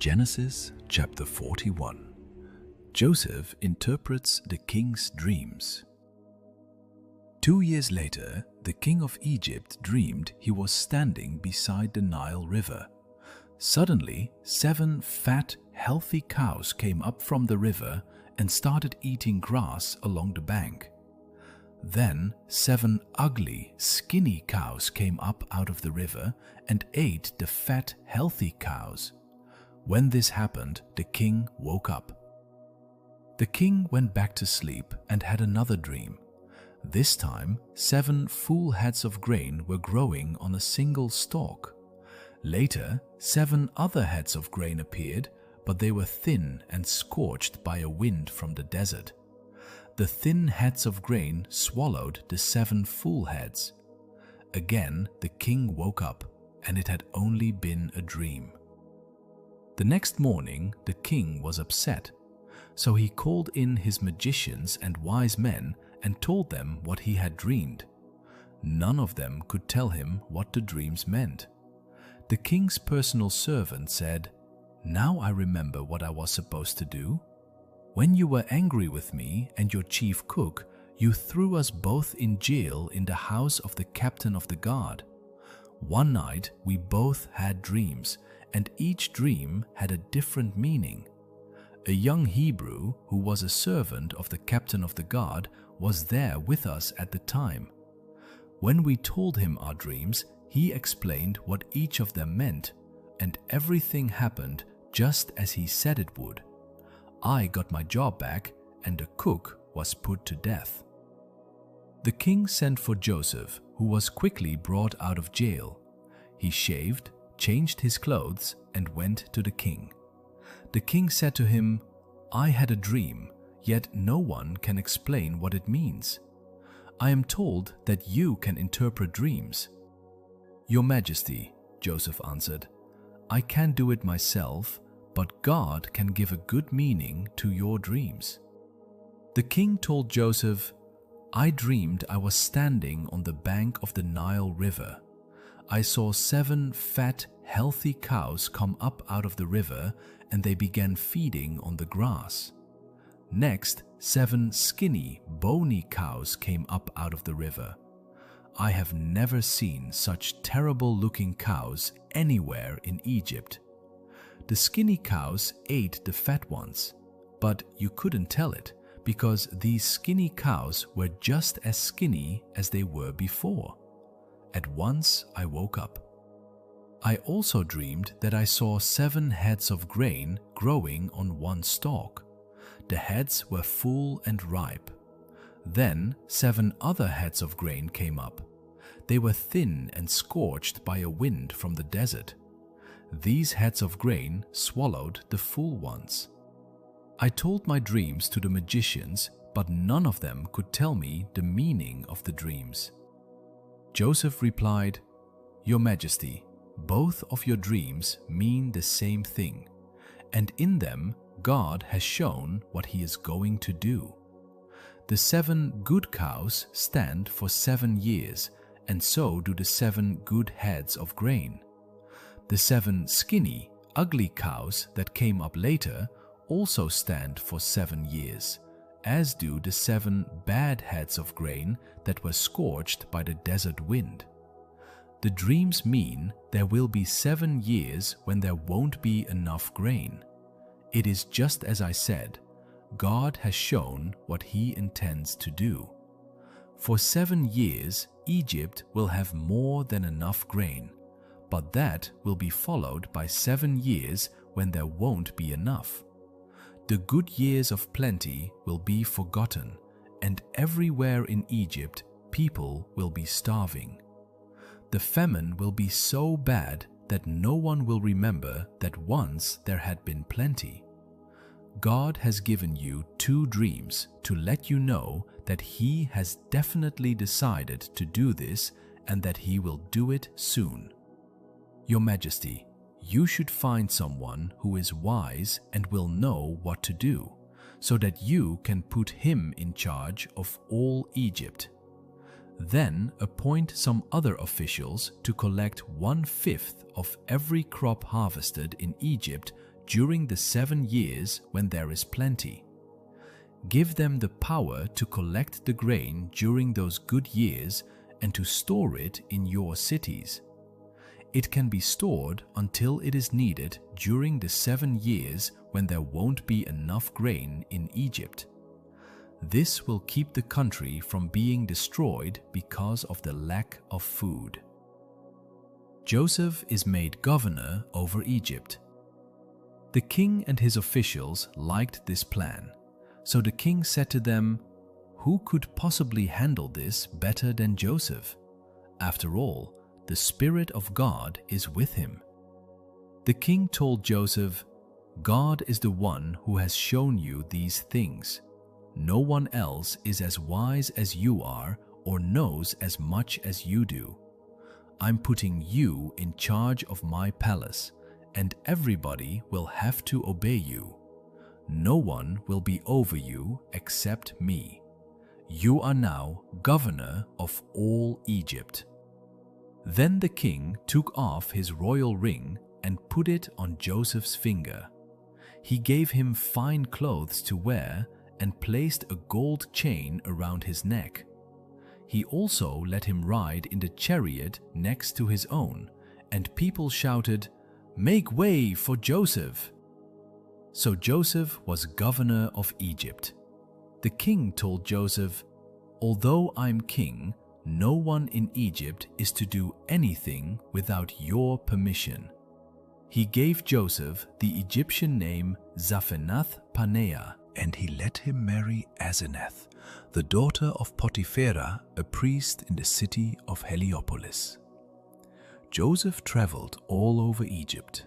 Genesis chapter 41. Joseph interprets the king's dreams. 2 years later, the king of Egypt dreamed he was standing beside the Nile River. Suddenly, 7 fat, healthy cows came up from the river and started eating grass along the bank. Then 7 ugly, skinny cows came up out of the river and ate the fat, healthy cows. When this happened, the king woke up. The king went back to sleep and had another dream. This time, 7 full heads of grain were growing on a single stalk. Later, 7 other heads of grain appeared, but they were thin and scorched by a wind from the desert. The thin heads of grain swallowed the 7 full heads. Again, the king woke up, and it had only been a dream. The next morning, the king was upset, so he called in his magicians and wise men and told them what he had dreamed. None of them could tell him what the dreams meant. The king's personal servant said, "Now I remember what I was supposed to do. When you were angry with me and your chief cook, you threw us both in jail in the house of the captain of the guard. One night we both had dreams, and each dream had a different meaning. A young Hebrew who was a servant of the captain of the guard was there with us at the time. When we told him our dreams, he explained what each of them meant, and everything happened just as he said it would. I got my job back, and the cook was put to death." The king sent for Joseph, who was quickly brought out of jail. He shaved, changed his clothes, and went to the king. The king said to him, "I had a dream, yet no one can explain what it means. I am told that you can interpret dreams." "Your Majesty," Joseph answered, "I can't do it myself, but God can give a good meaning to your dreams." The king told Joseph, "I dreamed I was standing on the bank of the Nile River. I saw 7 fat, healthy cows come up out of the river, and they began feeding on the grass. Next, 7 skinny, bony cows came up out of the river. I have never seen such terrible-looking cows anywhere in Egypt. The skinny cows ate the fat ones, but you couldn't tell it because these skinny cows were just as skinny as they were before. At once I woke up. I also dreamed that I saw 7 heads of grain growing on one stalk. The heads were full and ripe. Then 7 other heads of grain came up. They were thin and scorched by a wind from the desert. These heads of grain swallowed the full ones. I told my dreams to the magicians, but none of them could tell me the meaning of the dreams." Joseph replied, "Your Majesty, both of your dreams mean the same thing, and in them God has shown what he is going to do. The 7 good cows stand for 7 years, and so do the 7 good heads of grain. The 7 skinny, ugly cows that came up later also stand for 7 years, as do the 7 bad heads of grain that were scorched by the desert wind. The dreams mean there will be 7 years when there won't be enough grain. It is just as I said. God has shown what he intends to do. For 7 years, Egypt will have more than enough grain, but that will be followed by 7 years when there won't be enough. The good years of plenty will be forgotten, and everywhere in Egypt people will be starving. The famine will be so bad that no one will remember that once there had been plenty. God has given you 2 dreams to let you know that he has definitely decided to do this and that he will do it soon. Your Majesty, you should find someone who is wise and will know what to do, so that you can put him in charge of all Egypt. Then appoint some other officials to collect 1/5 of every crop harvested in Egypt during the 7 years when there is plenty. Give them the power to collect the grain during those good years and to store it in your cities. It can be stored until it is needed during the 7 years when there won't be enough grain in Egypt. This will keep the country from being destroyed because of the lack of food. Joseph is made governor over Egypt. The king and his officials liked this plan, so the king said to them, "Who could possibly handle this better than Joseph? After all, the Spirit of God is with him." The king told Joseph, "God is the one who has shown you these things. No one else is as wise as you are or knows as much as you do. I'm putting you in charge of my palace, and everybody will have to obey you. No one will be over you except me. You are now governor of all Egypt." Then the king took off his royal ring and put it on Joseph's finger. He gave him fine clothes to wear and placed a gold chain around his neck. He also let him ride in the chariot next to his own, and people shouted, "Make way for Joseph!" So Joseph was governor of Egypt. The king told Joseph, "Although I'm king, no one in Egypt is to do anything without your permission." He gave Joseph the Egyptian name Zaphenath-Paneah, and he let him marry Asenath, the daughter of Potipharah, a priest in the city of Heliopolis. Joseph traveled all over Egypt.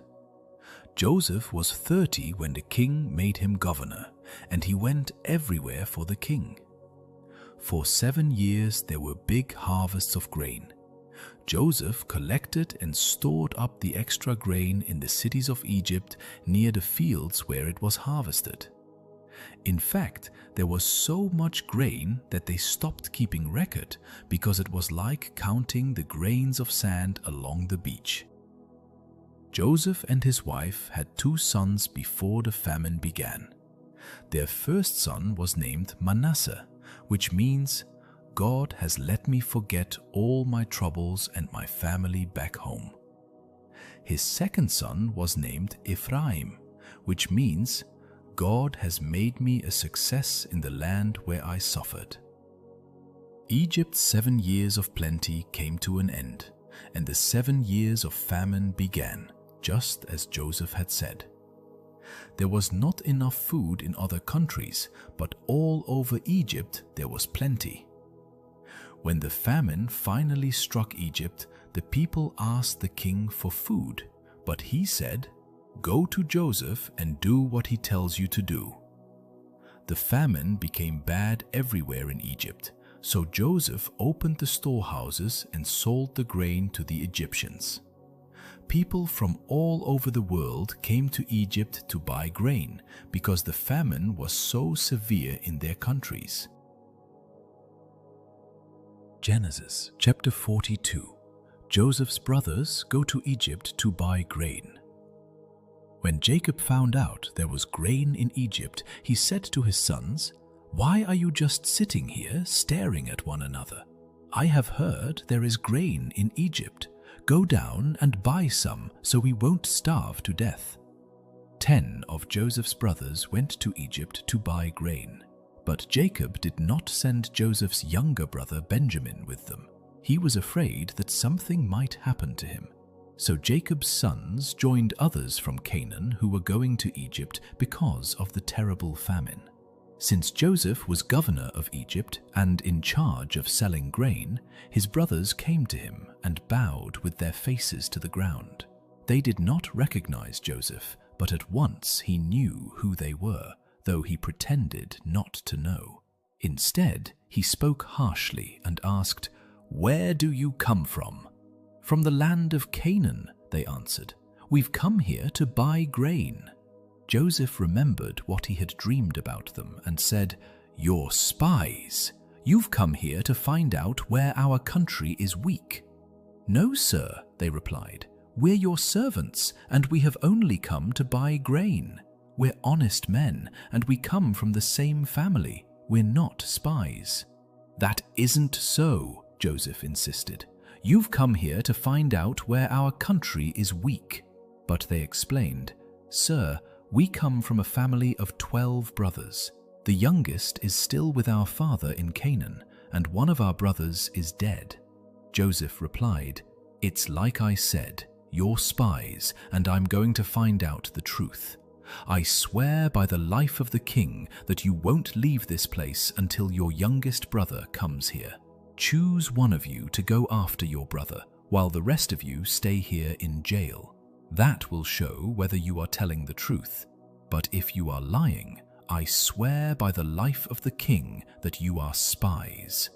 Joseph was 30 when the king made him governor, and he went everywhere for the king. For 7 years there were big harvests of grain. Joseph collected and stored up the extra grain in the cities of Egypt near the fields where it was harvested. In fact, there was so much grain that they stopped keeping record because it was like counting the grains of sand along the beach. Joseph and his wife had 2 sons before the famine began. Their first son was named Manasseh, which means, "God has let me forget all my troubles and my family back home." His second son was named Ephraim, which means, "God has made me a success in the land where I suffered." Egypt's 7 years of plenty came to an end, and the 7 years of famine began, just as Joseph had said. There was not enough food in other countries, but all over Egypt there was plenty. When the famine finally struck Egypt, the people asked the king for food, but he said, "Go to Joseph and do what he tells you to do." The famine became bad everywhere in Egypt, so Joseph opened the storehouses and sold the grain to the Egyptians. People from all over the world came to Egypt to buy grain because the famine was so severe in their countries. Genesis chapter 42. Joseph's brothers go to Egypt to buy grain. When Jacob found out there was grain in Egypt, he said to his sons, "Why are you just sitting here staring at one another? I have heard there is grain in Egypt. Go down and buy some so we won't starve to death." 10 of Joseph's brothers went to Egypt to buy grain. But Jacob did not send Joseph's younger brother Benjamin with them. He was afraid that something might happen to him. So Jacob's sons joined others from Canaan who were going to Egypt because of the terrible famine. Since Joseph was governor of Egypt and in charge of selling grain, his brothers came to him and bowed with their faces to the ground. They did not recognize Joseph, but at once he knew who they were, though he pretended not to know. Instead, he spoke harshly and asked, "Where do you come from?" "From the land of Canaan," they answered. "We've come here to buy grain." Joseph remembered what he had dreamed about them and said, "You're spies. You've come here to find out where our country is weak." "No, sir," they replied. "We're your servants, and we have only come to buy grain. We're honest men, and we come from the same family. We're not spies." "That isn't so," Joseph insisted. "You've come here to find out where our country is weak." But they explained, "Sir, we come from a family of 12 brothers. The youngest is still with our father in Canaan, and one of our brothers is dead." Joseph replied, "It's like I said, you're spies, and I'm going to find out the truth. I swear by the life of the king that you won't leave this place until your youngest brother comes here. Choose one of you to go after your brother, while the rest of you stay here in jail. That will show whether you are telling the truth. But if you are lying, I swear by the life of the king that you are spies."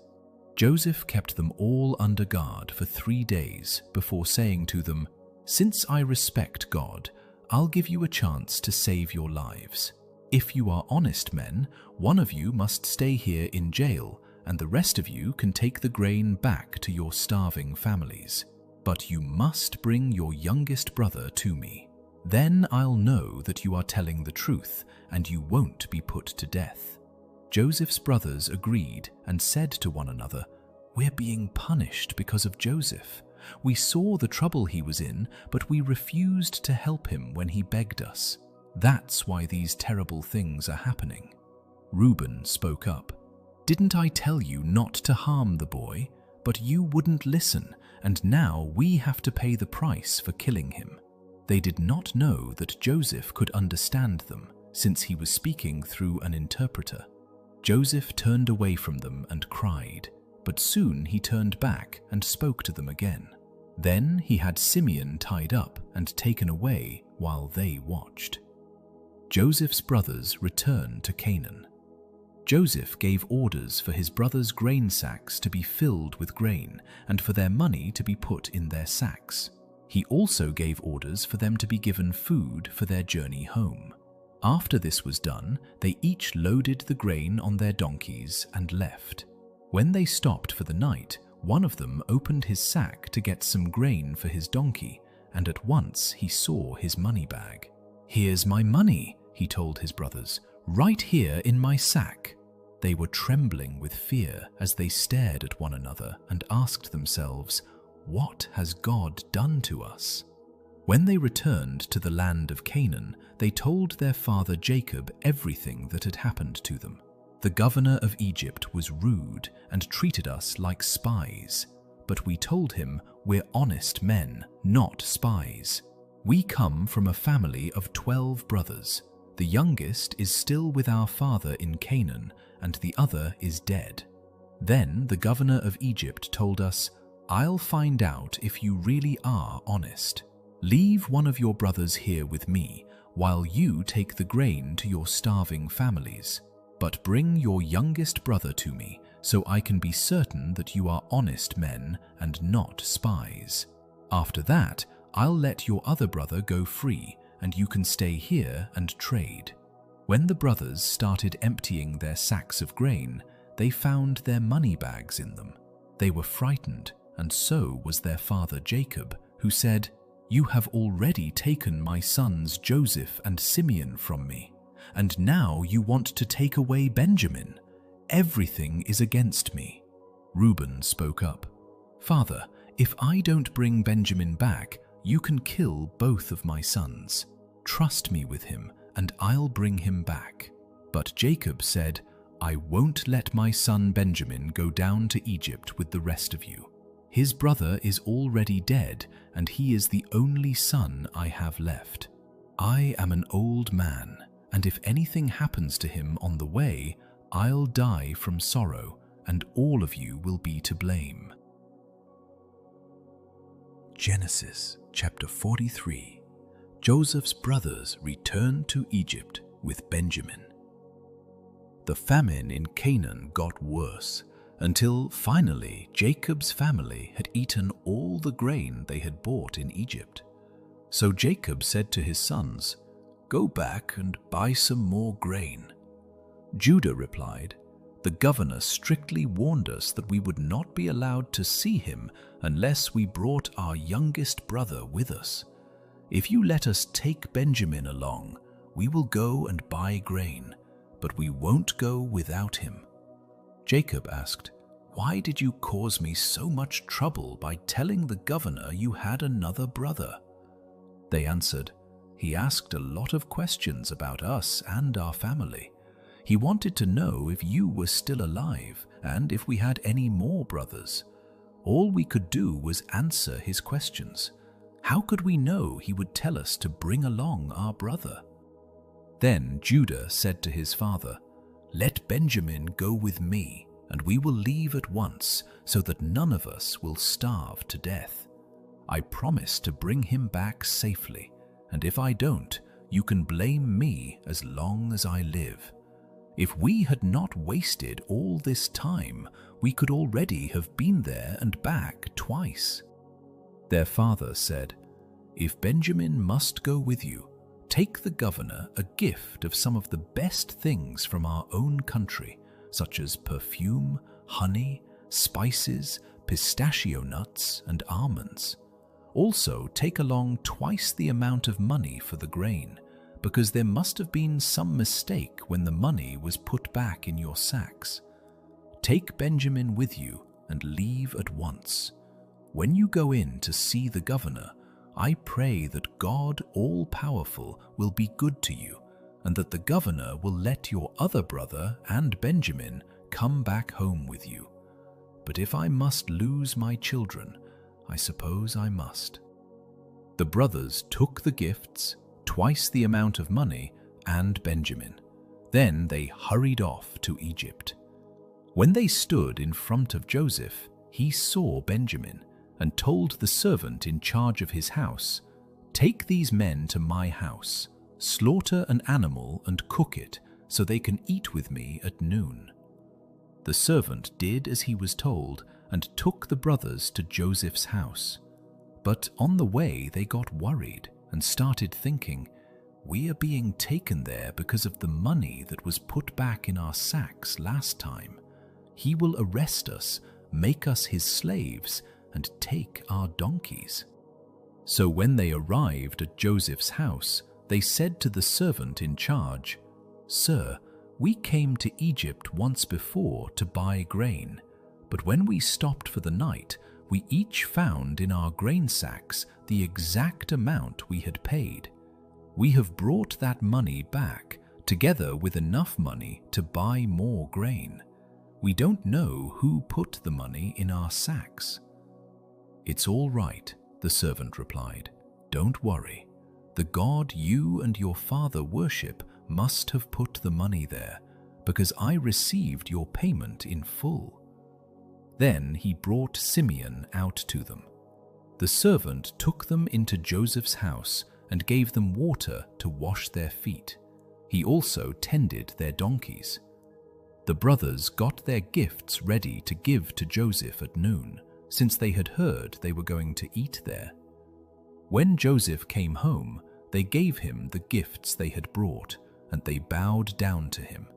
Joseph kept them all under guard for 3 days before saying to them, "Since I respect God, I'll give you a chance to save your lives. If you are honest men, one of you must stay here in jail, and the rest of you can take the grain back to your starving families. But you must bring your youngest brother to me. Then I'll know that you are telling the truth, and you won't be put to death." Joseph's brothers agreed and said to one another, "We're being punished because of Joseph. We saw the trouble he was in, but we refused to help him when he begged us. That's why these terrible things are happening." Reuben spoke up. "Didn't I tell you not to harm the boy? But you wouldn't listen, and now we have to pay the price for killing him." They did not know that Joseph could understand them, since he was speaking through an interpreter. Joseph turned away from them and cried, but soon he turned back and spoke to them again. Then he had Simeon tied up and taken away while they watched. Joseph's brothers returned to Canaan. Joseph gave orders for his brothers' grain sacks to be filled with grain and for their money to be put in their sacks. He also gave orders for them to be given food for their journey home. After this was done, they each loaded the grain on their donkeys and left. When they stopped for the night, one of them opened his sack to get some grain for his donkey, and at once he saw his money bag. "Here's my money," he told his brothers, "right here in my sack." They were trembling with fear as they stared at one another and asked themselves, "What has God done to us?" When they returned to the land of Canaan, they told their father Jacob everything that had happened to them. "The governor of Egypt was rude and treated us like spies. But we told him, 'We're honest men, not spies. We come from a family of 12 brothers. The youngest is still with our father in Canaan, and the other is dead.' Then the governor of Egypt told us, 'I'll find out if you really are honest. Leave one of your brothers here with me, while you take the grain to your starving families. But bring your youngest brother to me, so I can be certain that you are honest men and not spies. After that, I'll let your other brother go free, and you can stay here and trade.' When the brothers started emptying their sacks of grain, they found their money bags in them. They were frightened, and so was their father Jacob, who said, 'You have already taken my sons Joseph and Simeon from me, and now you want to take away Benjamin. Everything is against me.' Reuben spoke up, 'Father, if I don't bring Benjamin back, you can kill both of my sons. Trust me with him, and I'll bring him back.' But Jacob said, 'I won't let my son Benjamin go down to Egypt with the rest of you. His brother is already dead, and he is the only son I have left. I am an old man, and if anything happens to him on the way, I'll die from sorrow, and all of you will be to blame.'" Genesis chapter 43. Joseph's brothers returned to Egypt with Benjamin. The famine in Canaan got worse, until finally Jacob's family had eaten all the grain they had bought in Egypt. So Jacob said to his sons, "Go back and buy some more grain." Judah replied, The governor strictly warned us that we would not be allowed to see him unless we brought our youngest brother with us. If you let us take Benjamin along, we will go and buy grain, but we won't go without him." Jacob asked, "Why did you cause me so much trouble by telling the governor you had another brother?" They answered, "He asked a lot of questions about us and our family. He wanted to know if you were still alive and if we had any more brothers. All we could do was answer his questions. How could we know he would tell us to bring along our brother?" Then Judah said to his father, "Let Benjamin go with me, and we will leave at once so that none of us will starve to death. I promise to bring him back safely, and if I don't, you can blame me as long as I live. If we had not wasted all this time, we could already have been there and back twice." Their father said, "If Benjamin must go with you, take the governor a gift of some of the best things from our own country, such as perfume, honey, spices, pistachio nuts, and almonds. Also take along twice the amount of money for the grain, because there must have been some mistake when the money was put back in your sacks. Take Benjamin with you and leave at once. When you go in to see the governor, I pray that God all-powerful will be good to you, and that the governor will let your other brother and Benjamin come back home with you. But if I must lose my children, I suppose I must." The brothers took the gifts, twice the amount of money, and Benjamin. Then they hurried off to Egypt. When they stood in front of Joseph, he saw Benjamin and told the servant in charge of his house, "Take these men to my house, slaughter an animal and cook it so they can eat with me at noon." The servant did as he was told and took the brothers to Joseph's house. But on the way they got worried and started thinking, "We are being taken there because of the money that was put back in our sacks last time. He will arrest us, make us his slaves, and take our donkeys." So when they arrived at Joseph's house, they said to the servant in charge, "Sir, we came to Egypt once before to buy grain, but when we stopped for the night, we each found in our grain sacks the exact amount we had paid. We have brought that money back, together with enough money to buy more grain. We don't know who put the money in our sacks." "It's all right," the servant replied. "Don't worry. The God you and your father worship must have put the money there, because I received your payment in full." Then he brought Simeon out to them. The servant took them into Joseph's house and gave them water to wash their feet. He also tended their donkeys. The brothers got their gifts ready to give to Joseph at noon, since they had heard they were going to eat there. When Joseph came home, they gave him the gifts they had brought, and they bowed down to him.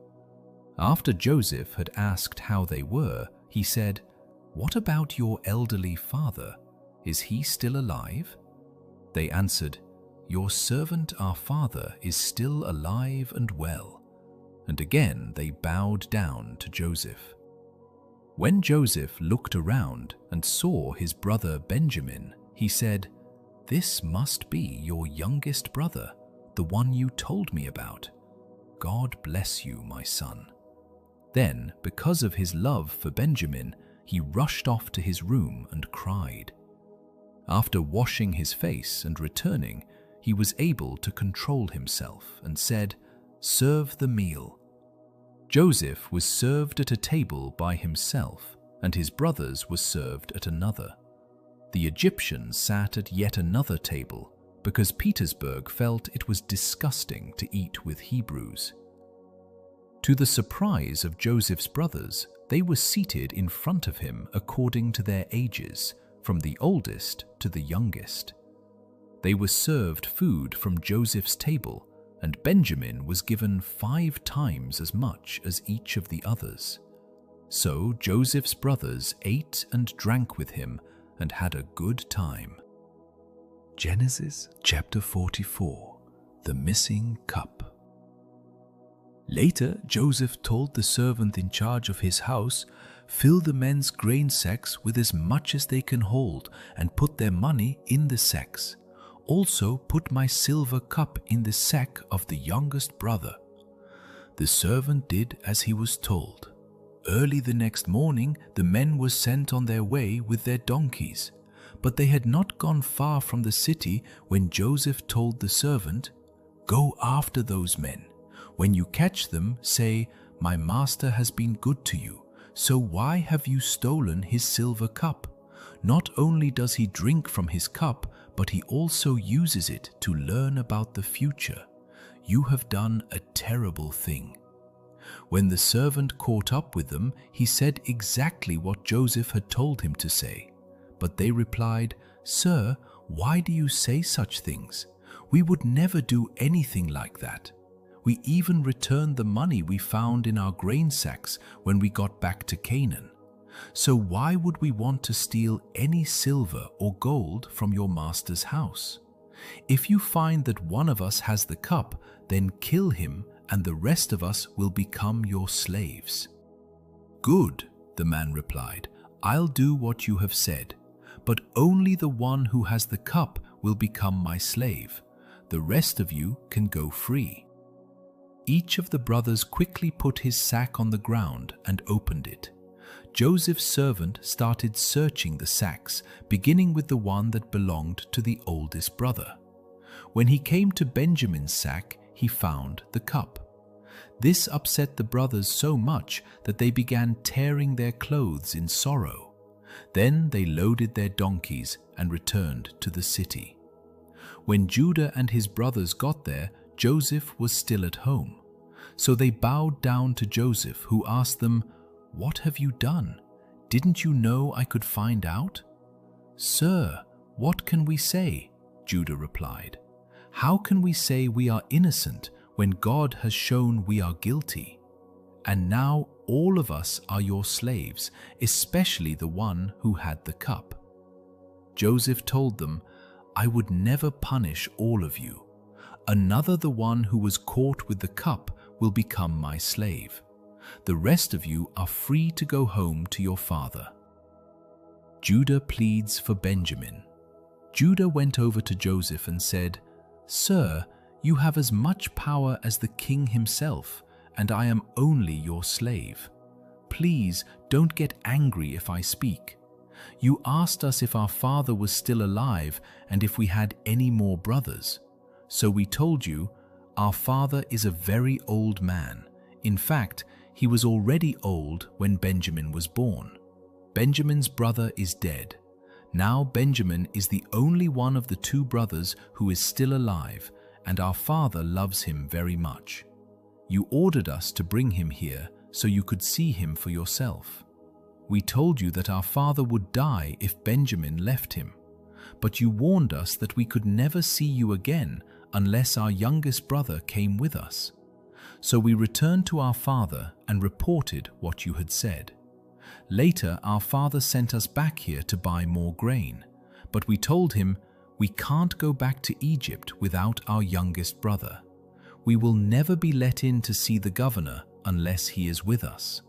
After Joseph had asked how they were, he said, "What about your elderly father? Is he still alive?" They answered, "Your servant our father is still alive and well." And again they bowed down to Joseph. When Joseph looked around and saw his brother Benjamin, he said, "This must be your youngest brother, the one you told me about. God bless you, my son." Then, because of his love for Benjamin, he rushed off to his room and cried. After washing his face and returning, he was able to control himself and said, "Serve the meal." Joseph was served at a table by himself, and his brothers were served at another. The Egyptians sat at yet another table because Petersburg felt it was disgusting to eat with Hebrews. To the surprise of Joseph's brothers, they were seated in front of him according to their ages, from the oldest to the youngest. They were served food from Joseph's table, and Benjamin was given 5 times as much as each of the others. So Joseph's brothers ate and drank with him and had a good time. Genesis chapter 44. The Missing Cup. Later, Joseph told the servant in charge of his house, "Fill the men's grain sacks with as much as they can hold and put their money in the sacks. Also put my silver cup in the sack of the youngest brother." The servant did as he was told. Early the next morning, the men were sent on their way with their donkeys. But they had not gone far from the city when Joseph told the servant, "Go after those men. When you catch them, say, 'My master has been good to you, so why have you stolen his silver cup? Not only does he drink from his cup, but he also uses it to learn about the future. You have done a terrible thing." When the servant caught up with them, he said exactly what Joseph had told him to say. But they replied, "Sir, why do you say such things? We would never do anything like that. We even returned the money we found in our grain sacks when we got back to Canaan. So why would we want to steal any silver or gold from your master's house? If you find that one of us has the cup, then kill him, and the rest of us will become your slaves." "Good," the man replied. "I'll do what you have said. But only the one who has the cup will become my slave. The rest of you can go free." Each of the brothers quickly put his sack on the ground and opened it. Joseph's servant started searching the sacks, beginning with the one that belonged to the oldest brother. When he came to Benjamin's sack, he found the cup. This upset the brothers so much that they began tearing their clothes in sorrow. Then they loaded their donkeys and returned to the city. When Judah and his brothers got there, Joseph was still at home. So they bowed down to Joseph, who asked them, "What have you done? Didn't you know I could find out?" "Sir, what can we say?" Judah replied. "How can we say we are innocent when God has shown we are guilty? And now all of us are your slaves, especially the one who had the cup." Joseph told them, "I would never punish all of you. Another, the one who was caught with the cup, will become my slave. The rest of you are free to go home to your father." Judah pleads for Benjamin. Judah went over to Joseph and said, "Sir, you have as much power as the king himself, and I am only your slave. Please don't get angry if I speak. You asked us if our father was still alive and if we had any more brothers. So we told you, our father is a very old man. In fact, he was already old when Benjamin was born. Benjamin's brother is dead. Now Benjamin is the only one of the two brothers who is still alive, and our father loves him very much. You ordered us to bring him here so you could see him for yourself. We told you that our father would die if Benjamin left him, but you warned us that we could never see you again unless our youngest brother came with us. So we returned to our father and reported what you had said. Later, our father sent us back here to buy more grain, but we told him, we can't go back to Egypt without our youngest brother. We will never be let in to see the governor unless he is with us.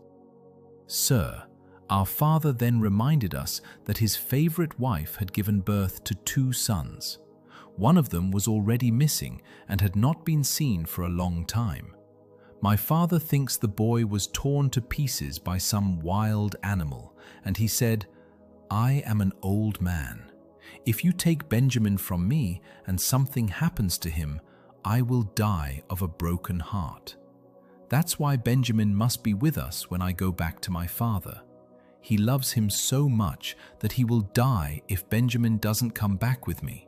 Sir, our father then reminded us that his favorite wife had given birth to 2 sons. One of them was already missing and had not been seen for a long time. My father thinks the boy was torn to pieces by some wild animal, and he said, I am an old man. If you take Benjamin from me and something happens to him, I will die of a broken heart. That's why Benjamin must be with us when I go back to my father. He loves him so much that he will die if Benjamin doesn't come back with me.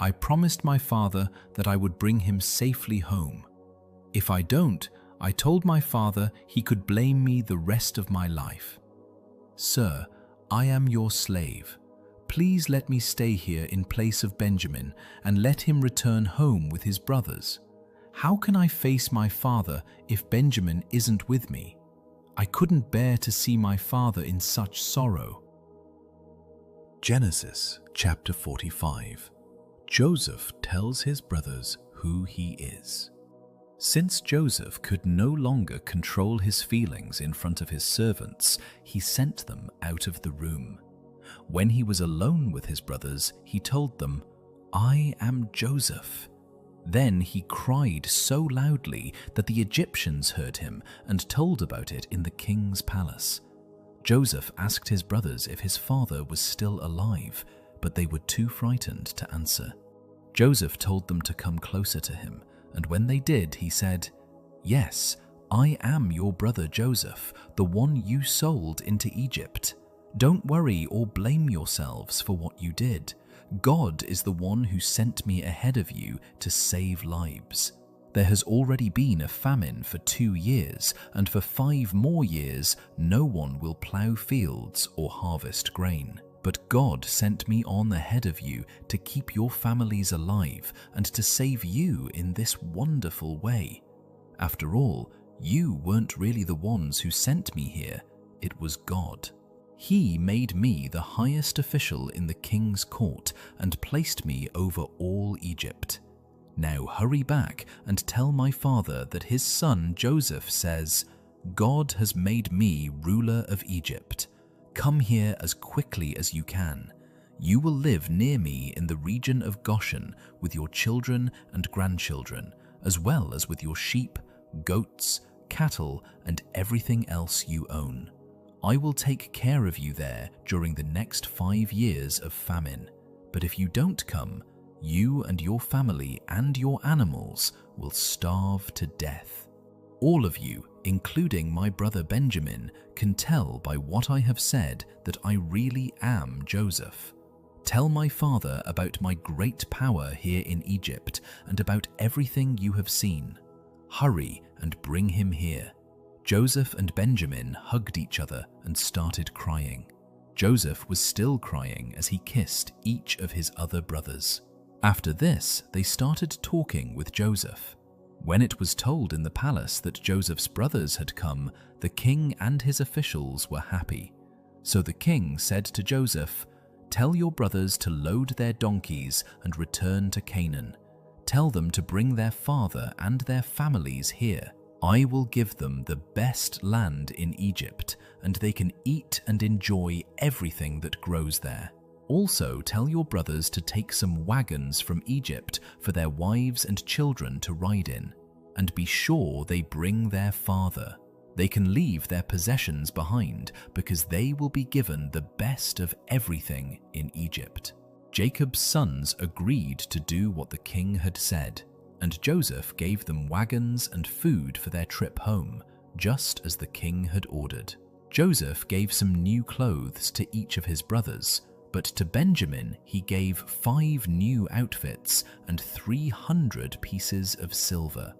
I promised my father that I would bring him safely home. If I don't, I told my father he could blame me the rest of my life. Sir, I am your slave. Please let me stay here in place of Benjamin and let him return home with his brothers. How can I face my father if Benjamin isn't with me? I couldn't bear to see my father in such sorrow." Genesis chapter 45. Joseph tells his brothers who he is. Since Joseph could no longer control his feelings in front of his servants, he sent them out of the room. When he was alone with his brothers, he told them, "I am Joseph." Then he cried so loudly that the Egyptians heard him and told about it in the king's palace. Joseph asked his brothers if his father was still alive, but they were too frightened to answer. Joseph told them to come closer to him, and when they did, he said, "Yes, I am your brother Joseph, the one you sold into Egypt. Don't worry or blame yourselves for what you did. God is the one who sent me ahead of you to save lives. There has already been a famine for 2 years, and for 5 more years no one will plow fields or harvest grain. But God sent me on ahead of you to keep your families alive and to save you in this wonderful way. After all, you weren't really the ones who sent me here, it was God. He made me the highest official in the king's court and placed me over all Egypt. Now hurry back and tell my father that his son Joseph says, 'God has made me ruler of Egypt. Come here as quickly as you can. You will live near me in the region of Goshen with your children and grandchildren, as well as with your sheep, goats, cattle, and everything else you own. I will take care of you there during the next 5 years of famine. But if you don't come, you and your family and your animals will starve to death. All of you, including my brother Benjamin, can tell by what I have said that I really am Joseph. Tell my father about my great power here in Egypt and about everything you have seen. Hurry and bring him here." Joseph and Benjamin hugged each other and started crying. Joseph was still crying as he kissed each of his other brothers. After this, they started talking with Joseph. When it was told in the palace that Joseph's brothers had come, the king and his officials were happy. So the king said to Joseph, "Tell your brothers to load their donkeys and return to Canaan. Tell them to bring their father and their families here. I will give them the best land in Egypt, and they can eat and enjoy everything that grows there. Also tell your brothers to take some wagons from Egypt for their wives and children to ride in, and be sure they bring their father. They can leave their possessions behind because they will be given the best of everything in Egypt." Jacob's sons agreed to do what the king had said, and Joseph gave them wagons and food for their trip home, just as the king had ordered. Joseph gave some new clothes to each of his brothers, but to Benjamin he gave 5 new outfits and 300 pieces of silver.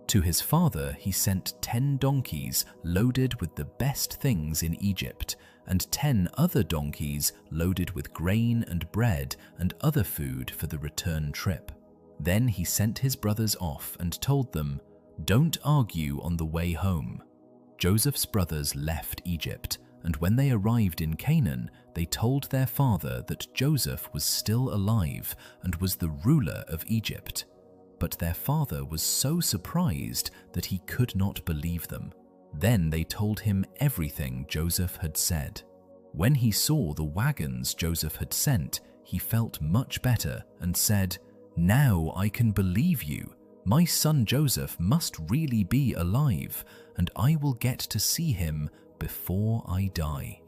To his father he sent 10 donkeys loaded with the best things in Egypt, and 10 other donkeys loaded with grain and bread and other food for the return trip. Then he sent his brothers off and told them, "Don't argue on the way home." Joseph's brothers left Egypt, and when they arrived in Canaan, they told their father that Joseph was still alive and was the ruler of Egypt. But their father was so surprised that he could not believe them. Then they told him everything Joseph had said. When he saw the wagons Joseph had sent, he felt much better and said, "Now I can believe you. My son Joseph must really be alive, and I will get to see him before I die."